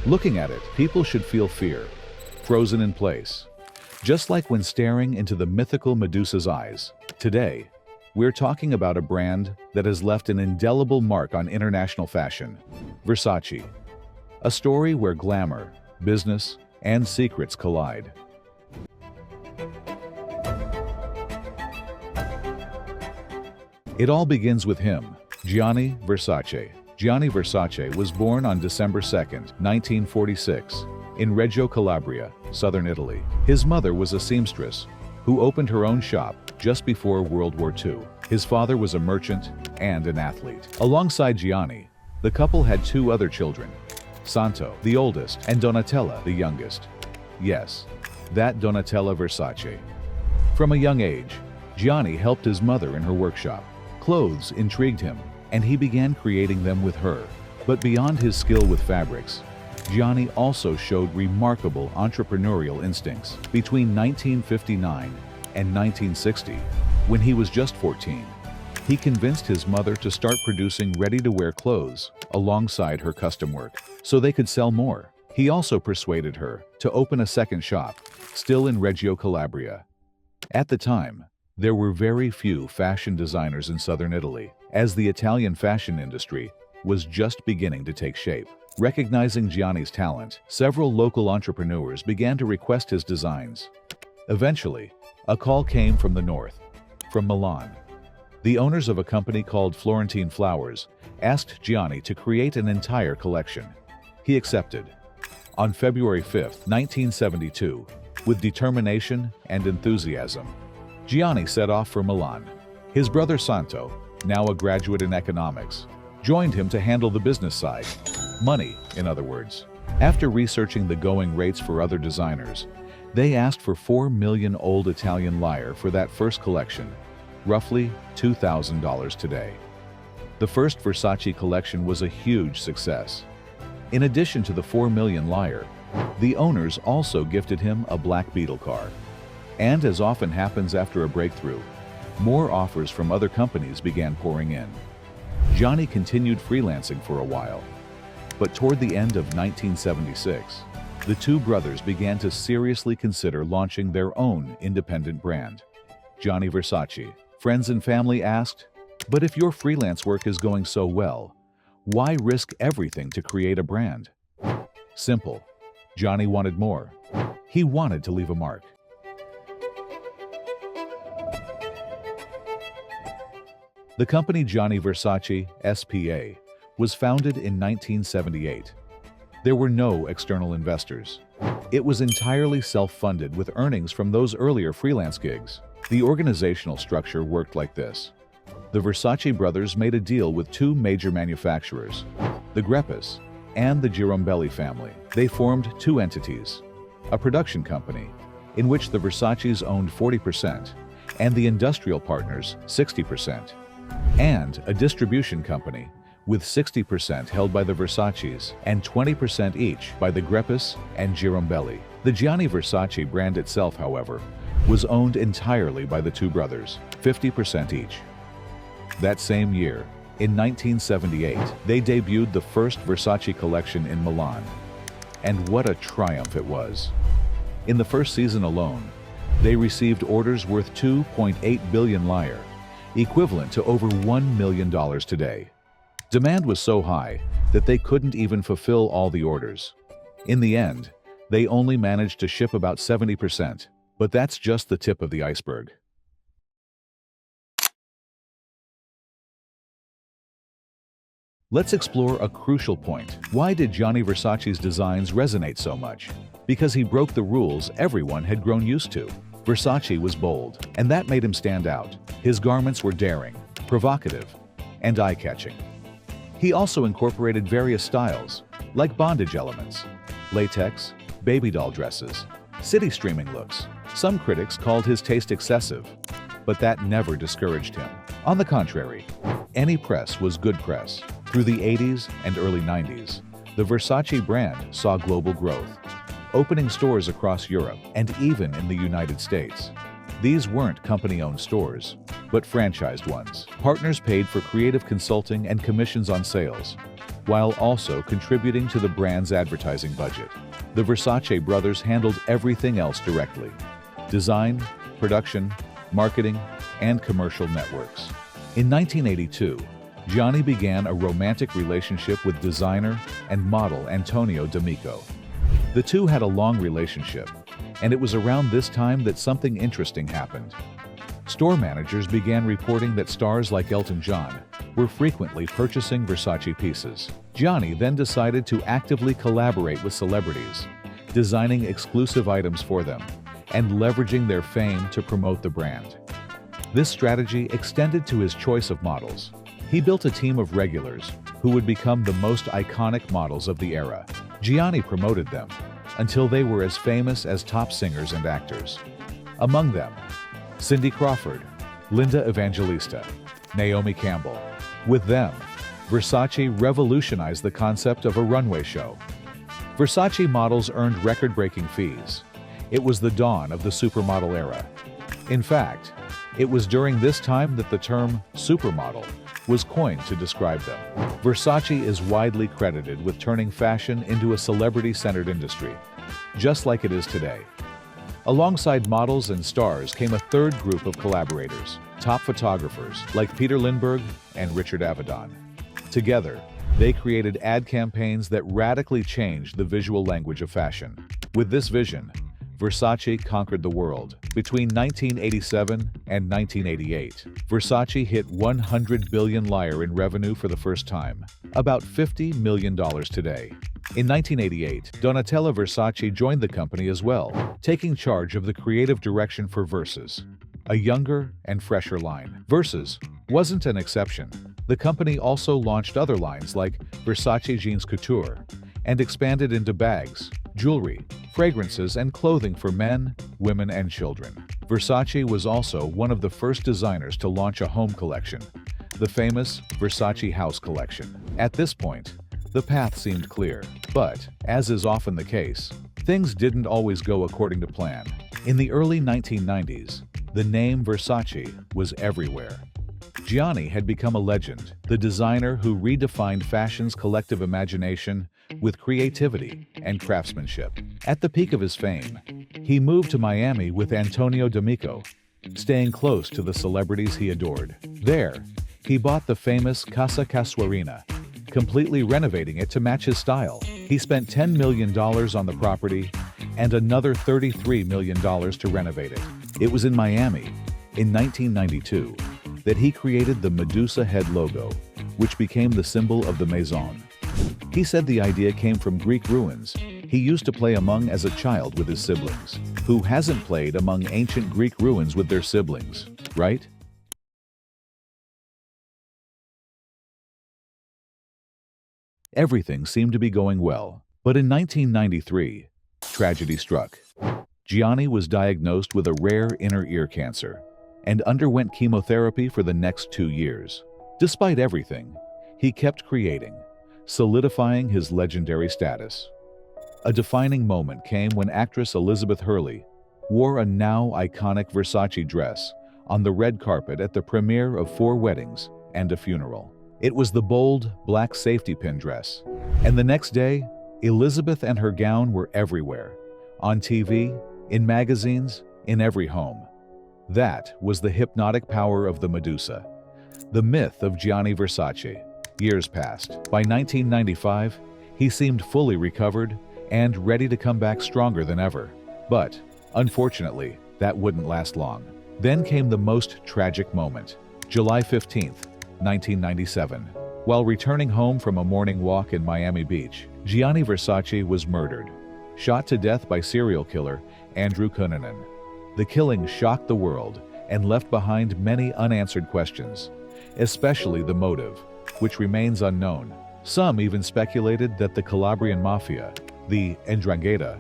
Looking at it, people should feel fear, frozen in place. Just like when staring into the mythical Medusa's eyes. Today, we're talking about a brand that has left an indelible mark on international fashion, Versace. A story where glamour, business, and secrets collide. It all begins with him, Gianni Versace. Gianni Versace was born on December 2, 1946, in Reggio Calabria, southern Italy. His mother was a seamstress who opened her own shop just before World War II. His father was a merchant and an athlete. Alongside Gianni, the couple had two other children, Santo, the oldest, and Donatella, the youngest. Yes, that Donatella Versace. From a young age, Gianni helped his mother in her workshop. Clothes intrigued him, and he began creating them with her. But beyond his skill with fabrics, Gianni also showed remarkable entrepreneurial instincts. Between 1959 and 1960, when he was just 14, he convinced his mother to start producing ready-to-wear clothes alongside her custom work, so they could sell more. He also persuaded her to open a second shop, still in Reggio Calabria. At the time, there were very few fashion designers in southern Italy, as the Italian fashion industry was just beginning to take shape. Recognizing Gianni's talent, several local entrepreneurs began to request his designs. Eventually, a call came from the north, from Milan. The owners of a company called Florentine Flowers asked Gianni to create an entire collection. He accepted. On February 5, 1972, with determination and enthusiasm, Gianni set off for Milan. His brother Santo, now a graduate in economics, joined him to handle the business side. Money, in other words. After researching the going rates for other designers, they asked for 4 million old Italian lire for that first collection, roughly $2,000 today. The first Versace collection was a huge success. In addition to the 4 million lire, the owners also gifted him a Black Beetle car. And as often happens after a breakthrough, more offers from other companies began pouring in. Gianni continued freelancing for a while, but toward the end of 1976, the two brothers began to seriously consider launching their own independent brand, Gianni Versace. Friends and family asked, "But if your freelance work is going so well, why risk everything to create a brand?" Simple. Gianni wanted more. He wanted to leave a mark. The company Gianni Versace S.p.A. was founded in 1978. There were no external investors. It was entirely self-funded with earnings from those earlier freelance gigs. The organizational structure worked like this. The Versace brothers made a deal with two major manufacturers, the Greppas and the Girombelli family. They formed two entities, a production company, in which the Versaces owned 40% and the industrial partners 60%, and a distribution company with 60% held by the Versaces and 20% each by the Greppas and Girombelli. The Gianni Versace brand itself, however, was owned entirely by the two brothers, 50% each. That same year, in 1978, they debuted the first Versace collection in Milan. And what a triumph it was. In the first season alone, they received orders worth 2.8 billion lire, equivalent to over $1 million today. Demand was so high that they couldn't even fulfill all the orders. In the end, they only managed to ship about 70%, but that's just the tip of the iceberg. Let's explore a crucial point. Why did Gianni Versace's designs resonate so much? Because he broke the rules everyone had grown used to. Versace was bold, and that made him stand out. His garments were daring, provocative, and eye-catching. He also incorporated various styles, like bondage elements, latex, baby doll dresses, city streaming looks. Some critics called his taste excessive, but that never discouraged him. On the contrary, any press was good press. Through the 80s and early 90s, the Versace brand saw global growth, opening stores across Europe and even in the United States. These weren't company-owned stores, but franchised ones. Partners paid for creative consulting and commissions on sales. while also contributing to the brand's advertising budget. The Versace brothers handled everything else directly: design, production, marketing, and commercial networks. In 1982, Gianni began a romantic relationship with designer and model Antonio D'Amico. The two had a long relationship, and it was around this time that something interesting happened. Store managers began reporting that stars like Elton John were frequently purchasing Versace pieces. Gianni then decided to actively collaborate with celebrities, designing exclusive items for them and leveraging their fame to promote the brand. This strategy extended to his choice of models. He built a team of regulars who would become the most iconic models of the era. Gianni promoted them until they were as famous as top singers and actors. Among them, Cindy Crawford, Linda Evangelista, Naomi Campbell. With them, Versace revolutionized the concept of a runway show. Versace models earned record-breaking fees. It was the dawn of the supermodel era. In fact, it was during this time that the term supermodel was coined to describe them. Versace is widely credited with turning fashion into a celebrity-centered industry, just like it is today. Alongside models and stars came a third group of collaborators, top photographers like Peter Lindbergh and Richard Avedon. Together, they created ad campaigns that radically changed the visual language of fashion. With this vision, Versace conquered the world. Between 1987 and 1988, Versace hit 100 billion lire in revenue for the first time, about $50 million today. In 1988, Donatella Versace joined the company as well, taking charge of the creative direction for Versus, a younger and fresher line. Versus wasn't an exception. The company also launched other lines like Versace Jeans Couture and expanded into bags, jewelry, fragrances, and clothing for men, women, and children. Versace was also one of the first designers to launch a home collection, the famous Versace House Collection. At this point, the path seemed clear, but, as is often the case, things didn't always go according to plan. In the early 1990s, the name Versace was everywhere. Gianni had become a legend, the designer who redefined fashion's collective imagination with creativity and craftsmanship. At the peak of his fame, he moved to Miami with Antonio D'Amico, staying close to the celebrities he adored. There, he bought the famous Casa Casuarina, completely renovating it to match his style. He spent $10 million on the property and another $33 million to renovate it. It was in Miami, in 1992, that he created the Medusa head logo, which became the symbol of the Maison. He said the idea came from Greek ruins he used to play among as a child with his siblings. Who hasn't played among ancient Greek ruins with their siblings, right? Everything seemed to be going well, but in 1993, tragedy struck. Gianni was diagnosed with a rare inner ear cancer and underwent chemotherapy for the next 2 years. Despite everything, he kept creating, solidifying his legendary status. A defining moment came when actress Elizabeth Hurley wore a now iconic Versace dress on the red carpet at the premiere of 4 Weddings and a Funeral. It was the bold, black safety pin dress. And the next day, Elizabeth and her gown were everywhere, on TV, in magazines, in every home. That was the hypnotic power of the Medusa, the myth of Gianni Versace. Years passed. By 1995, he seemed fully recovered and ready to come back stronger than ever. But, unfortunately, that wouldn't last long. Then came the most tragic moment. July 15th, 1997. While returning home from a morning walk in Miami Beach, Gianni Versace was murdered, shot to death by serial killer Andrew Cunanan. The killing shocked the world and left behind many unanswered questions, especially the motive, which remains unknown. Some even speculated that the Calabrian mafia, the 'Ndrangheta,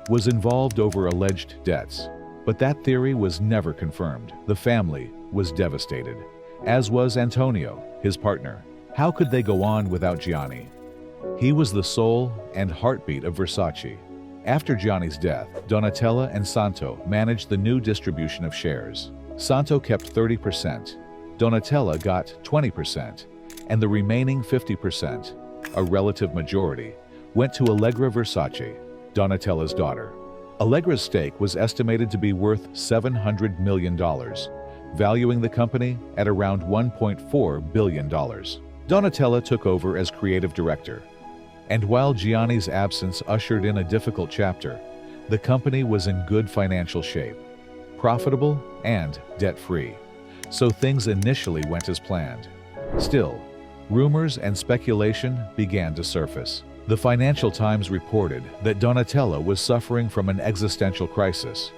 was involved over alleged debts, but that theory was never confirmed. The family was devastated, as was Antonio, his partner. How could they go on without Gianni? He was the soul and heartbeat of Versace. After Gianni's death, Donatella and Santo managed the new distribution of shares. Santo kept 30%, Donatella got 20%, and the remaining 50% a relative majority, went to Allegra Versace, Donatella's daughter. Allegra's stake was estimated to be worth $700 million, valuing the company at around $1.4 billion. Donatella took over as creative director, and while Gianni's absence ushered in a difficult chapter, the company was in good financial shape, profitable and debt-free, so things initially went as planned. Still, rumors and speculation began to surface. The Financial Times reported that Donatella was suffering from an existential crisis,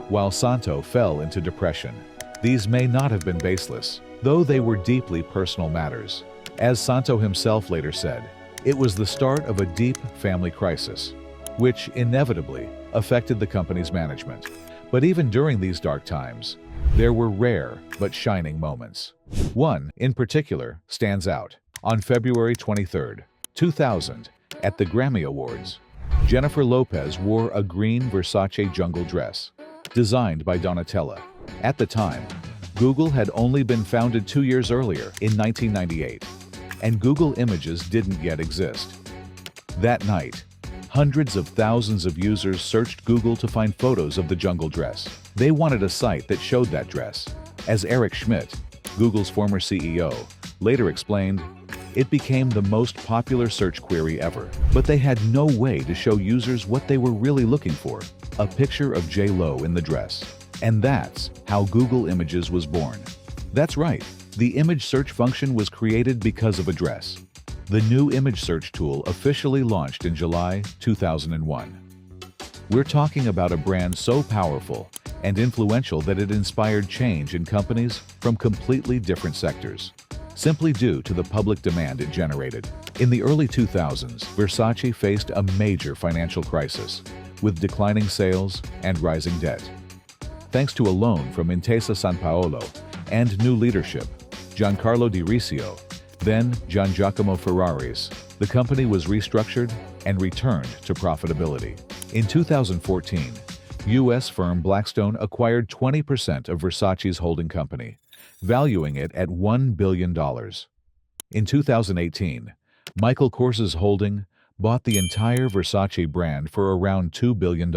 while Santo fell into depression. These may not have been baseless, though they were deeply personal matters. As Santo himself later said, it was the start of a deep family crisis, which inevitably affected the company's management. But even during these dark times, there were rare but shining moments. One, in particular, stands out. On February 23, 2000, at the Grammy Awards, Jennifer Lopez wore a green Versace jungle dress, designed by Donatella. At the time, Google had only been founded 2 years earlier, in 1998, and Google Images didn't yet exist. That night, hundreds of thousands of users searched Google to find photos of the jungle dress. They wanted a site that showed that dress. As Eric Schmidt, Google's former CEO, later explained, it became the most popular search query ever. But they had no way to show users what they were really looking for, a picture of J.Lo in the dress. And that's how Google Images was born. That's right, the image search function was created because of a dress. The new image search tool officially launched in July 2001. We're talking about a brand so powerful and influential that it inspired change in companies from completely different sectors, simply due to the public demand it generated. In the early 2000s, Versace faced a major financial crisis, with declining sales and rising debt. Thanks to a loan from Intesa Sanpaolo and new leadership, Giancarlo Di Riccio, then Gian Giacomo Ferraris, the company was restructured and returned to profitability. In 2014, U.S. firm Blackstone acquired 20% of Versace's holding company, valuing it at $1 billion. In 2018, Michael Kors's holding bought the entire Versace brand for around $2 billion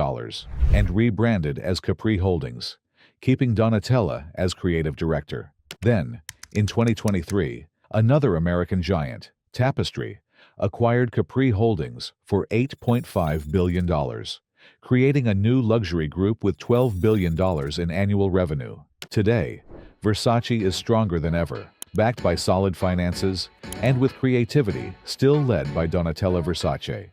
and rebranded as Capri Holdings, keeping Donatella as creative director. Then, in 2023, another American giant, Tapestry, acquired Capri Holdings for $8.5 billion, creating a new luxury group with $12 billion in annual revenue. Today, Versace is stronger than ever, backed by solid finances and with creativity still led by Donatella Versace.